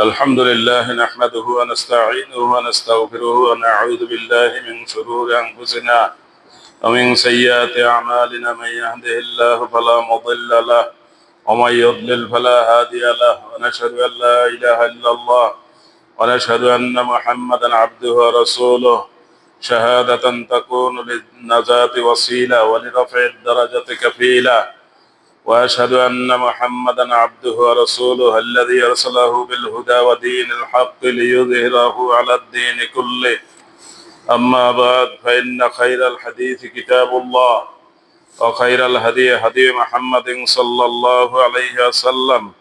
الحمد لله نحمده ونستعينه ونستغفره ونعوذ بالله من شرور أنفسنا ومن سيئات أعمالنا. من يهده الله فلا مضل له ومن يضلل فلا هادي له، ونشهد أن لا إله إلا الله ونشهد أن محمدا عبده ورسوله شهادة تكون للنجاة وسيلة ولرفع الدرجة كفيلة. وأشهد أن محمدا عبده ورسوله الذي أرسله بالهدى ودين الحق ليظهره على الدين كله. أما بعد، فإن خير الحديث كتاب الله، وخير الهدي هدي محمد صلى الله عليه وسلم،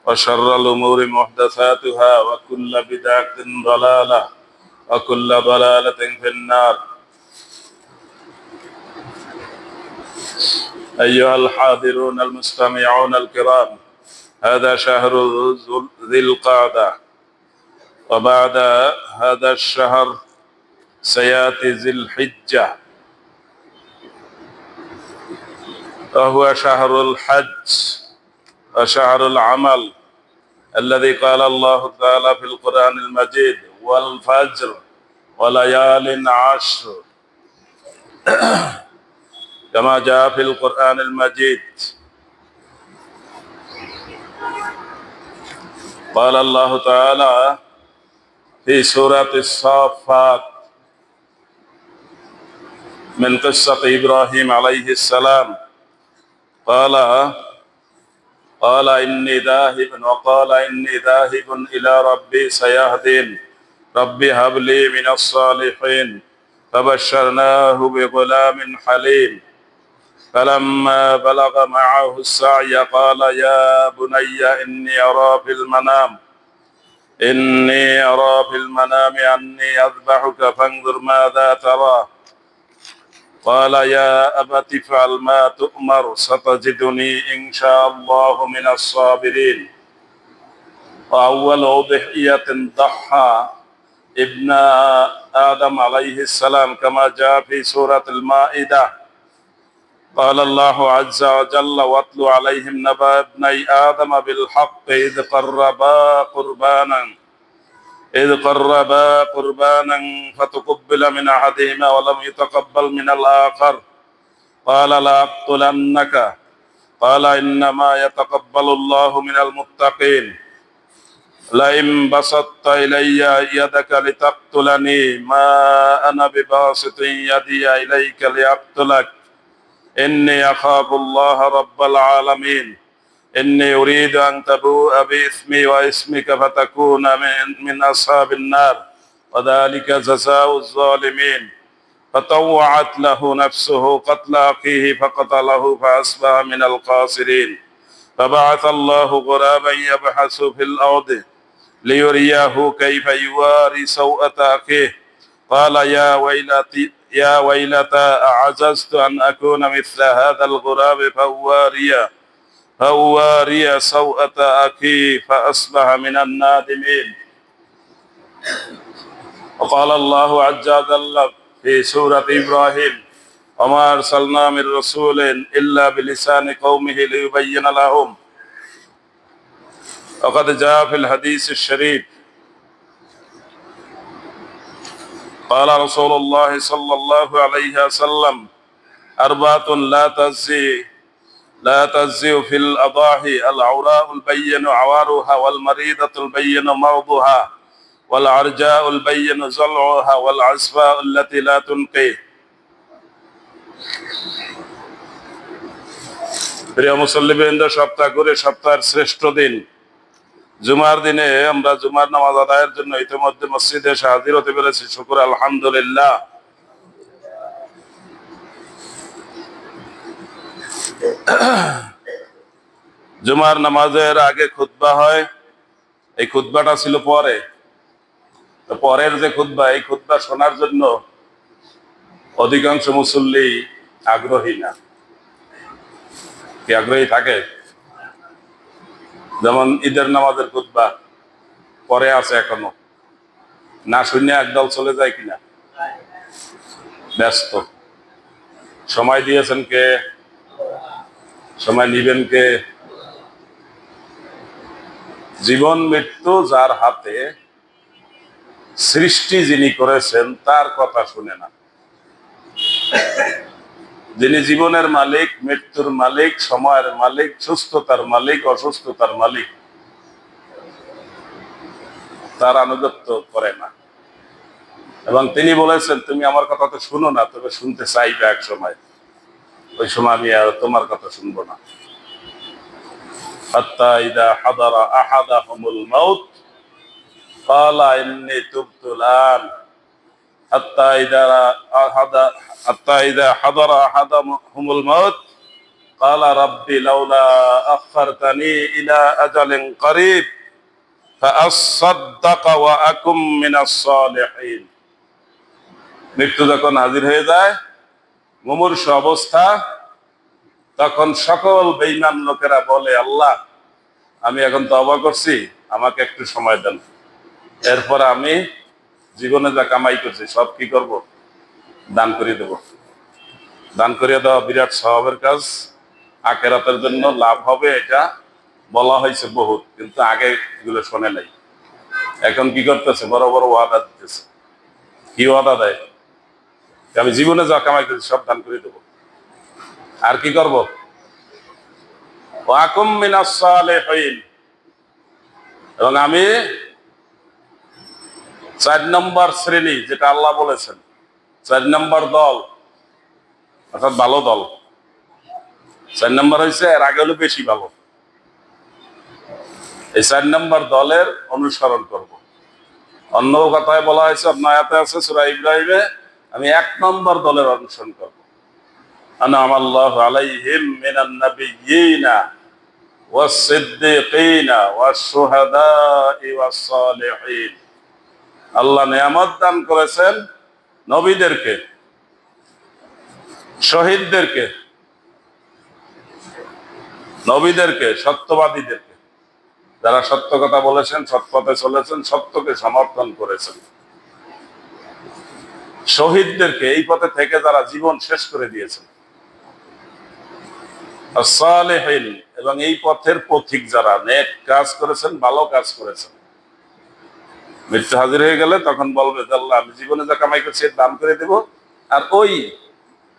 وشر الأمور محدثاتها، وكل بدعة ضلالة، وكل ضلالة في النار. أيها الحاضرون المستمعون الكرام، هذا شهر ذي القعدة، وبعد هذا الشهر سيأتي ذي الحجة، وهو شهر الحج وشهر العمل، الذي قال الله تعالى في القرآن المجيد: والفجر وليال عشر، كما جاء في القرآن المجيد. قال الله تعالى في سورة الصافات من قصة إبراهيم عليه السلام: قال إني ذاهب إلى ربي سيهدين، ربي هب لي من الصالحين. فبشرناه بغلام حليم. فلما بلغ معه السعي قال يا بني إني أرى في المنام أني أذبحك فانظر ماذا ترى. قال يا أبت افعل ما تؤمر، ستجدني إن شاء الله من الصابرين. وأول أضحية ضحى ابن آدم عليه السلام كما جاء في سورة المائدة. قال الله عز وجل: واتل عليهم نبأ ابني آدم بالحق إذ قربا قربانا فتقبل من أحدهما ولم يتقبل من الآخر، قال لأقتلنك، قال إنما يتقبل الله من المتقين. لئن بسطت إلي يدك لتقتلني ما أنا بباسط يدي إليك لأقتلك، إني أخاف الله رب العالمين. إني أريد أن تبوء بإثمي وإثمك فتكون من أصحاب النار، وذلك جزاء الظالمين. فطوعت له نفسه قتل أخيه فقتله فأصبح من الخاسرين. فبعث الله غرابا يبحث في الأرض ليريه كيف يواري سوءة أخيه، قال يا ويلتى أعجزت أن أكون مثل هذا الغراب فأواري سوءة أخي فأصبح من النادمين. وقال الله عز وجل في سورة إبراهيم: وما أرسلنا من رسول إلا بلسان قومه ليبين لهم. وقد جاء في الحديث الشريف: قال رسول الله صلى الله عليه وسلم: أربعة لا تزي في الأضاحي: العوراء البين عوارها، والمريضة البين مرضها، والعرجاء البين ضلعها، والعصفاء التي لا تنقي। প্রিয় মুসল্লিবৃন্দ, সপ্তাহের শ্রেষ্ঠ দিন জুমার দিনে আমরা জুমার নামাজ আদায়ের জন্য ইতিমধ্যে মসজিদে এসে হাজির হতে পেরেছি। শুকর আলহামদুলিল্লাহ। জুমার নামাজের আগে খুতবা হয়, এই খুতবাটা ছিল পরে। তো পরের যে খুতবা, এই খুতবা শোনার জন্য অধিকাংশ মুসল্লি আগ্রহী না। কি আগ্রহী থাকে? যেমন ঈদের নামাজের খুতবা পরে আছে, এখনো না শুনে একদল চলে যায় কিনা, ব্যস্ত। সময় দিয়েছেন কে? সময় নিবেন কে? জীবন মৃত্যু যার হাতে, সৃষ্টি যিনি করেছেন তার কথা শুনে না। যিনি জীবনের মালিক, মৃত্যুর মালিক, সময়ের মালিক, সুস্থতার মালিক, অসুস্থতার মালিক, তার আনুগত্য করে না। এবং তিনি বলেছেন, তুমি আমার কথা তো শুনো না, তবে শুনতে চাইবে এক সময়, ওই সময় আমি আর তোমার কথা শুনবো না। হাত্তা ইদা হাদারা আহাদাহুমুল মাউত ক্বালা ইন্নী তুবতুল আন। হাত্তা ইদা হাদারা আহাদাহুমুল মাউত ক্বালা রাব্বি লাউলা আখখারতানি ইলা আজালিন করিব ফাআসাদদাকা ওয়া আকুম মিনাস সালিহিন। মৃত্যু যখন হাজির হয়ে যায়, মুমূর্ষ অবস্থা, তখন সকল বেঈমান লোকেরা বলে, আল্লাহ, আমি এখন তওবা করছি, আমাকে একটু সময় দেন, এরপর আমি জীবনে যা কামাই করছি সব কি করব? দান করে দেব। দান করিয়ে দেওয়া বিরাট স্বভাবের কাজ, আখিরাতের জন্য লাভ হবে, এটা বলা হয়েছে বহুত, কিন্তু আগে এগুলো শোনে নাই। এখন কি করতেছে? বড় বড় ওয়াদা দিতেছে। কি ওয়াদা দেয়? আমি জীবনে যা কামাই করছি সব দান করে দেব। আর কি করব? ওয়া আকুম মিনাস সালিহিন। এবং আমি 4 নম্বর শ্রেণী, যেটা আল্লাহ বলেছেন, 4 নম্বর দল, অর্থাৎ ভালো দল। 4 নম্বর হয়েছে, এর আগে হলো বেশি ভালো। এই 4 নম্বর দলের অনুসরণ করব। অন্য কথায় বলা হয়েছে, অন্য আয়াতে আছে সূরা ইব্রাহিমে, আমি 1 নম্বর দলের অনুসরণ করব। আনআমা আল্লাহু আলাইহিম মিনান নাবিয়্যিনা ওয়াস সিদ্দীকিনা ওয়াস শুহাদাই ওয়াস সালিহিন। আল্লাহ নিয়ামত দান করেছেন নবীদেরকে, শহীদদেরকে, নবীদেরকে, সত্যবাদীদেরকে, যারা সত্য কথা বলেছেন, সৎ পথে চলেছেন, সত্যকে সমর্থন করেছেন। শহীদদেরকে, এই পথে থেকে যারা জীবন শেষ করে দিয়েছেন। সালেহীন, এবং এই পথের পথিক যারা নেক কাজ করেছেন, ভালো কাজ করেছেন। মৃত্যু হাজির হয়ে গেলে তখন বলবে, আল্লাহ, আমি জীবনে যা কামাই করছি দান করে দেব, আর ওই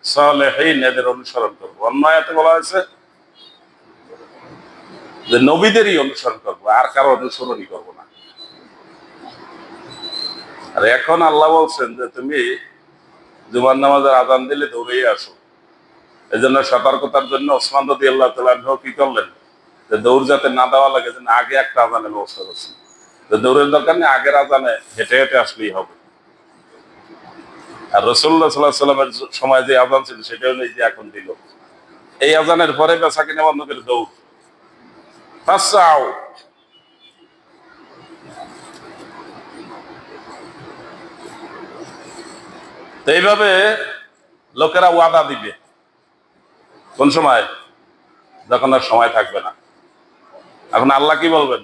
সালেহীন এদের অনুসরণ করবো। অন্য আয়াতে বলা হয়েছে যে নবীদেরই অনুসরণ করবো, আর কারো অনুসরণই করবো না। আর এখন আল্লাহ বলছেন যে তুমি জুমার নামাজের আজান দিলে দৌড়েই আসো। এই জন্য সতর্কতার জন্য ওসমান রাদিয়াল্লাহু তাআলা আনহু কি করলেন, যে দৌড় যাতে না দেওয়া লাগে, যেন আগে একটা আজানের ব্যবস্থা করছেন। দৌড়ের দরকার নেই, আগের আজানে হেঁটে হেঁটে আসলেই হবে। আর রাসূলুল্লাহ সাল্লাল্লাহু আলাইহি ওয়াসাল্লামের সময় যে আজান ছিল, সেটা হলো এই যে এখন দিল। এই আজানের পরে বেচা কিনা বন্ধ করে দৌড়, ফাসাও। তো এইভাবে লোকেরা ওয়াদা দিবে, কোন সময়? যখন আর সময় থাকবে না। এখন আল্লাহ কি বলবেন,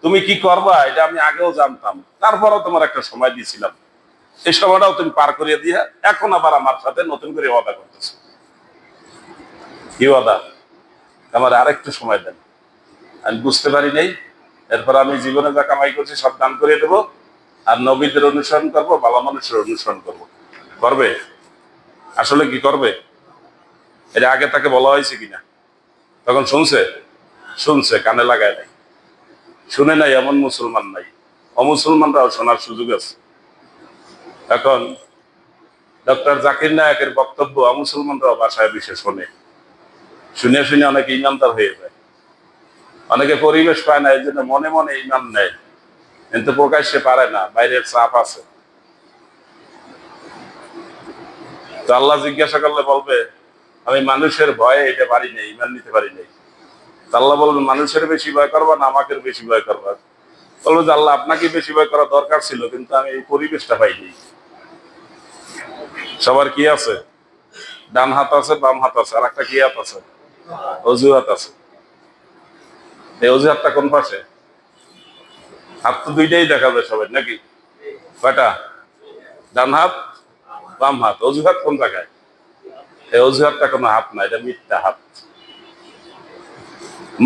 তুমি কি করবা এটা আমি আগেও জানতাম, তারপরও তোমার একটা সময় দিয়েছিলাম, এই সময়টাও তুমি পার করিয়ে দিয়ে এখন আবার আমার সাথে নতুন করে ওয়াদা করতেছো। কি ওয়াদা? আমার আরেকটু সময় দেন, আমি বুঝতে পারি নেই, এরপর আমি জীবনে যা কামাই করছি সব দান করিয়ে দেবো, আর নবীদের অনুসরণ করব, ভালো মানুষের অনুসরণ করব। করবে? আসলে কি করবে? এটা আগে তাকে বলা হয়েছে কিনা? তখন শুনছে? শুনছে, কানে লাগায় নাই। শুনে নাই এমন মুসলমান নাই, অমুসলমানরাও শোনার সুযোগ আছে। এখন ডক্টর জাকির নায়েকের বক্তব্য অমুসলমানরাও বাসায় বসে শোনে, শুনে শুনে অনেকে ইমানদার হয়ে যায়। অনেকে পরিবেশ পায় না, এই জন্য মনে মনে ইমান নেয়, কিন্তু প্রকাশ্যে পারে না, বাইরের চাপ আছে। তো আল্লাহ জিজ্ঞাসা করলে বলবে, আমি মানুষের ভয়ে এটা পারি নাই, ইমান নিতে পারি নাই। আল্লাহ বলবেন মানুষের বেশি ভয় করবা না আমাকে বেশি ভয় করবা? বলবো যে আল্লাহ আপনাকে বেশি ভয় করা দরকার ছিল, কিন্তু আমি এই পরিবেশটা পাইনি। সবার কি আছে? ডান হাত আছে, বাম হাত আছে, আর একটা কি হাত আছে? অজুহাত আছে। এই অজুহাতটা কোন পাশে? হাত তো দুইটাই দেখা যায় সবাই নাকি? কয়টা? ডান হাত, বাম হাত। অজুহাত কোন জায়গায়? এই অজুহাতটা কোনো হাত না, এটা মিথ্যা হাত।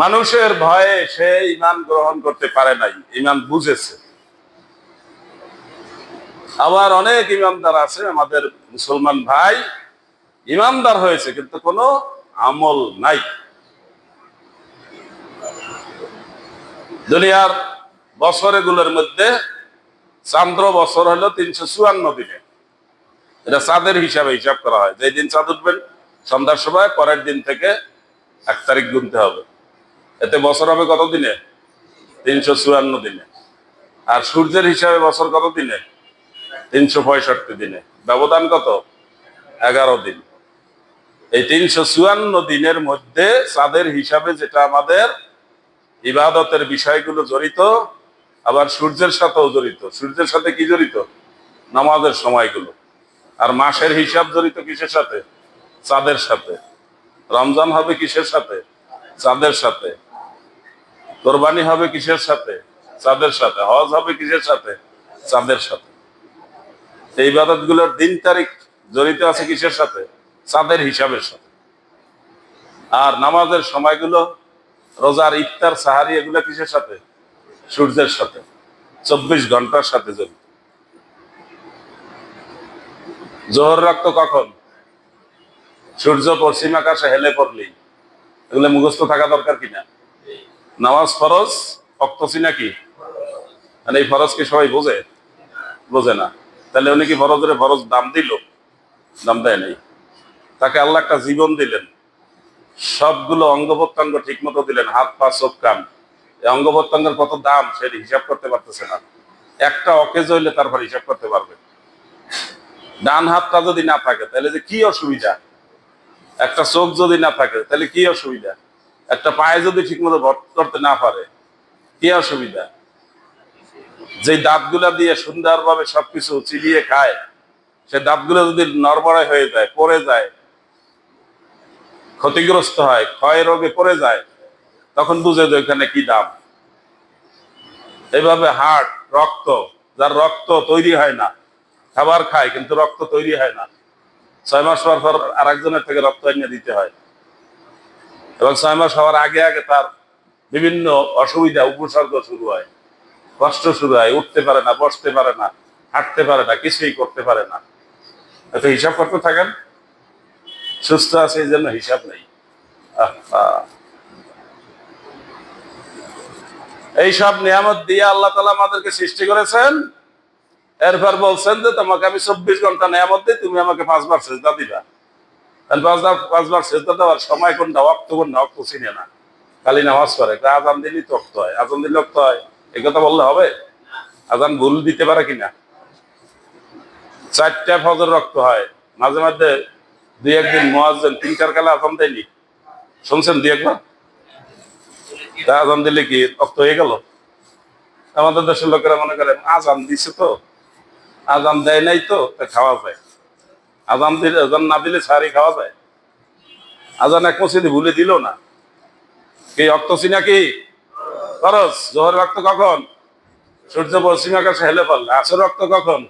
মানুষের ভয়ে সে ইমান গ্রহণ করতে পারে নাই, ইমান বুঝেছে। আবার অনেক ইমানদার আছে, আমাদের মুসলমান ভাই ইমানদার হয়েছে কিন্তু কোনো আমল নাই। দুনিয়ার বছরগুলোর মধ্যে চান্দ্র বছর হলো 354 দিনে। এটা চাঁদের হিসাবে হিসাব করা হয়। যেই দিন চাঁদ উঠবেন সন্ধ্যার সময়, পরের দিন থেকে 1 তারিখ গুনতে হবে। এতে বছর হবে কত দিনে? 354 দিনে। আর সূর্যের হিসাবে বছর কত দিনে? 365 দিনে। ব্যবধান কত? 11 দিন। এই 354 দিনের মধ্যে চাঁদের হিসাবে যেটা আমাদের ইবাদতের বিষয়গুলো জড়িত, আবার সূর্যের সাথেও জড়িত। সূর্যের সাথে কি জড়িত? নামাজের সময়গুলো। আর মাসের হিসাব জড়িত কিসের সাথে? চাঁদের সাথে। রমজান হবে কিসের সাথে? চাঁদের সাথে। কোরবানি হবে কিসের সাথে? চাঁদের সাথে। হজ হবে কিসের সাথে? চাঁদের সাথে। এই ইবাদতগুলোর দিন তারিখ জড়িত আছে কিসের সাথে? চাঁদের হিসাবের সাথে। আর নামাজের সময়গুলো, রোজার ইফতার, সাহারি, এগুলো কিসের সাথে? সূর্যের সাথে। 24 ঘন্টার সাথে জড়িত। জোহর রক্ত কখন? সূর্য পশ্চিম আকাশে হেলে পড়লেই। এগুলো মুখস্থ থাকা দরকার কিনা? নামাজ ফরজ, ওয়াক্ত চিনা কি? মানে এই ফরজ কি সবাই বোঝে? বোঝে না। তাহলে উনি কি ফরজের ফরজ দাম দিল? দাম দেয় নাই। তাকে আল্লাহ একটা জীবন দিলেন, সবগুলো অঙ্গ প্রত্যঙ্গ ঠিক মতো দিলেন, হাত পা চোখ কান। এই অঙ্গ প্রত্যঙ্গের কত দাম সেটা হিসাব করতে পারতেছে না। একটা অকেজ হইলে তারপর হিসাব করতে পারবে। ডান হাতটা যদি না থাকে তাহলে যে কি অসুবিধা, একটা চোখ যদি না থাকে তাহলে কি অসুবিধা, একটা পায়ে যদি ঠিক মতো ভর করতে না পারে কি অসুবিধা, যে দাঁতগুলা দিয়ে সুন্দরভাবে সবকিছু চিবিয়ে খায়, সে দাঁতগুলো যদি নড়বড়ে হয়ে যায়, পড়ে যায়, ক্ষতিগ্রস্ত হয়, ক্ষয় রোগে পড়ে যায়, তখন বুঝে যে ওইখানে কি দাম। এইভাবে হার্ট, রক্ত, যার রক্ত তৈরি হয় না, খাবার খায় কিন্তু রক্ত তৈরি হয় না, 6 মাস পর পর আরেকজনের থেকে রক্ত এনে দিতে হয়, এবং 6 মাস হওয়ার আগে আগে তার বিভিন্ন অসুবিধা, উপসর্গ শুরু হয়, কষ্ট শুরু হয়, উঠতে পারে না, বসতে পারে না, হাঁটতে পারে না, কিছুই করতে পারে না। এত হিসাব করতে থাকেন। সুস্থ আছে এই জন্য হিসাব নেই। এইসব নিয়ামত দিয়ে আল্লাহ তাআলা আমাদেরকে সৃষ্টি করেছেন। এরপর বলছেন যে তোমাকে আমি 24 ঘন্টা নিয়ামত দিই, তুমি আমাকে 5 বার সেজদা দিবা। 5 বার সেজদা দেওয়ার সময় কোনটা, ওয়াক্ত কোনটা? ওয়াক্ত চিনে না, খালি নামাজ পড়ে। আজান দিলেই তো ওয়াক্ত হয়, আজান দিলে ওয়াক্ত হয়, এই কথা বললে হবে? আজান ভুল দিতে পারে কিনা? 4টা ফজর রক্ত হয়, মাঝে মাঝে 2-1 দিন মুয়াজ্জিন 3-4 কালে আজান দেয়নি, শুনছেন 2-1 বার? তা আজান দিলে কি রক্ত হয়ে গেল? আমাদের দেশের লোকেরা মনে করে আজান দিছে তো, আজান দেয় নাই তো খাওয়া যায়। আজান দিলে, আজান না দিলে সারি খাওয়া যায়? আজান এক মসজিদে ভুলে দিল না। কি রক্ত চিনা কি খরচ? জোহর রক্ত কখন? সূর্য পশ্চিম আকাশে হেলে পড়লে। আসর রক্ত কখন?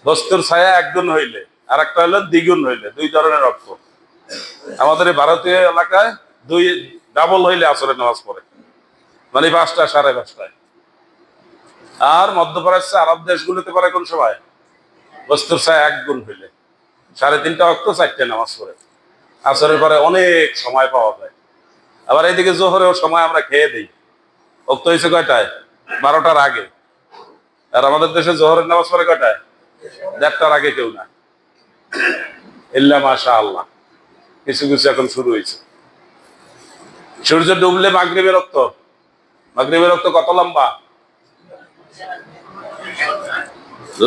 বস্তুর ছায়া 1 গুণ হইলে, আর একটা হইলো 2 গুণ হইলে। 2 ধরনের রক্ত। আমাদের এই ভারতীয় এলাকায় 2 ডাবল হইলে আসরের নামাজ পড়ে, মানে 5টা 5:30টায়। আর মধ্যপ্রাচ্য, আরব দেশগুলোতে পড়ে কোন সময়? বস্তুর ছায়া 1 গুণ হইলে। 3:30টা ওয়াক্ত 4টে নামাজ পড়ে। আসরের পরে অনেক সময় পাওয়া যায়। আবার এইদিকে জোহরেও সময় আমরা খেয়ে দিই। ওয়াক্ত হয়েছে কয়টায়? 12টার আগে। আর আমাদের দেশে জোহরের নামাজ পড়ে কয়টায়? 1:30টার আগে কেউ না, ইল্লা মাশাআল্লাহ। কিছু কিছু এখন শুরু হয়েছে। সূর্য ডুবলে মাগরিবের রক্ত। মাগরিবের রক্ত কত লম্বা?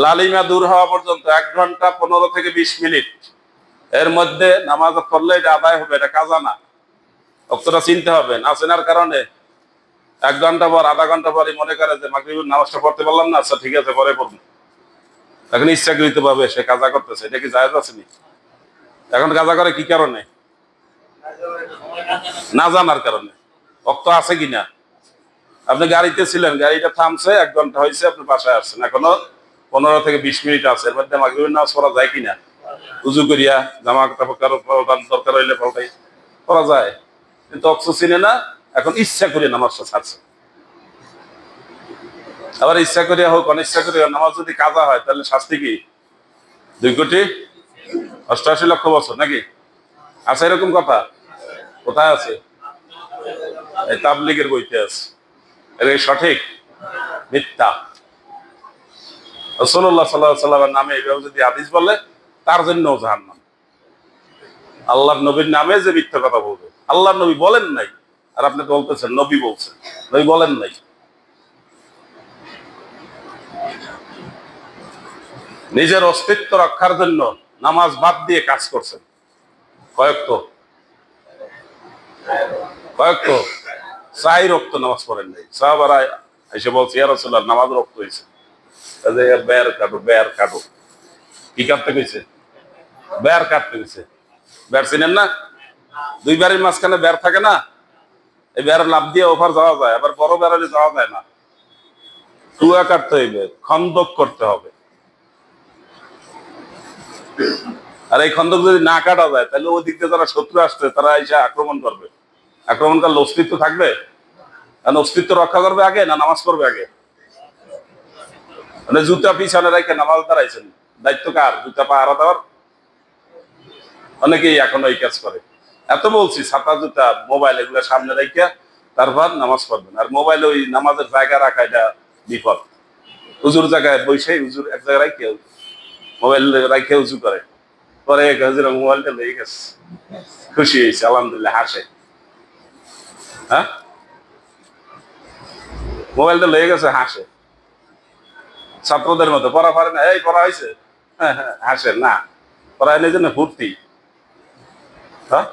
লালিমা দূর হওয়া পর্যন্ত 1 ঘন্টা 15 থেকে 20 মিনিট। এর মধ্যে নামাজ পড়লে এটা আদায় হবে, এটা কাজা না। অক্তটা চিনতে হবে। না চেনার কারণে 1 ঘন্টা পর, আধা ঘন্টা পরে মনে করে যে মাগরিবের নামাজটা পড়তে পারলাম না, আচ্ছা ঠিক আছে পরে পড়বো। এখন ইচ্ছাকৃত ভাবে সে কাজা করতেছে, এটা কি জায়েজ আছে নি? এখন কাজা করে কি কারণে? না জানার কারণে। অক্ত আছে কিনা। আপনি গাড়িতে ছিলেন, গাড়িটা থামছে, 1 ঘন্টা হয়েছে, আপনি বাসায় আসছেন, এখনো 15 থেকে 20 মিনিট আছে, এর মধ্যে মাগরিবের নামাজ পড়া যায় কিনা? উজু করিয়া জামা কাপড় দরকার হইলে পাল্টাই করা যায়, কিন্তু অক্স চিনে না, এখন ইচ্ছা করে নামাজটা ছাড়ছে। আবার ইচ্ছা করিয়া হোক অনিচ্ছা করিয়া নামাজ যদি কাজা হয় তাহলে শাস্তি কি? 2,88,00,000 বছর নাকি? আছে এরকম কথা? কোথায় আছে? এই তাবলীগের বইতে আছে। এটা কি সঠিক? মিথ্যা। রাসূলুল্লাহ সাল্লাল্লাহু আলাইহি ওয়াসাল্লামের নামে এইভাবে যদি হাদিস বলে, তার জন্য জাহান্নাম। আল্লাহর নবীর নামে যে মিথ্যা কথা বলবে, আল্লাহর নবী বলেন নাই, আর আপনি তো বলতেছেন নবী বলছেন। নবী বলেন নাই। নিজের অস্তিত্ব রক্ষার জন্য নামাজ বাদ দিয়ে কাজ করছেন। কয়েক চাই রক্ত নামাজ পড়েন নাই। সাহাবারা এসে বলছে, ইয়া রাসূলুল্লাহ নামাজ রক্ত হয়েছে। বের কাটো। কি কাটতে গেছে? বের কাটতে গেছে। বের চিনেন না? 2 বাড়ির মাঝখানে বের থাকে না, এই বের লাভ দিয়ে ওপার যাওয়া যায়, আবার বড় বেড়ালে যাওয়া যায় না। কুয়া কাটতে হইবে, খন্দক করতে হবে। আর এই খন্দক যদি না কাটা যায় তাহলে ওই দিক দিয়ে যারা শত্রু আসছে তারা এসে আক্রমণ করবে। আক্রমণ করলে অস্তিত্ব থাকবে? কারণ অস্তিত্ব রক্ষা করবে আগে না নামাজ পড়বে আগে? মানে জুতা পিছনে রেখে নামাজ দাঁড়াইছেন, দায়িত্ব কার? জুতা পা আড়া দেওয়ার? অনেকেই এখন এই কাজ করে। এত বলছি ছাতা জুতা মোবাইল এগুলো সামনে রেখে তারপর নামাজ পড়বেন। আর মোবাইল ওই নামাজের জায়গা রাখা, এটা বিপদ। উজুর জায়গায় বসে উজুর এক জায়গায় রাখে মোবাইল রাখে উজু করে, পরে মোবাইলটা লেগে গেছে, খুশি হয়েছে, আলহামদুলিল্লাহ, হাসে। হ্যাঁ, মোবাইলটা লেগে গেছে, হাসে। ছাত্রদের মতো পড়া পারে না, এই পড়া হয়েছে, হ্যাঁ হ্যাঁ, হাসে না, পড়া এনে জন্য ফুর্তি। হ্যাঁ,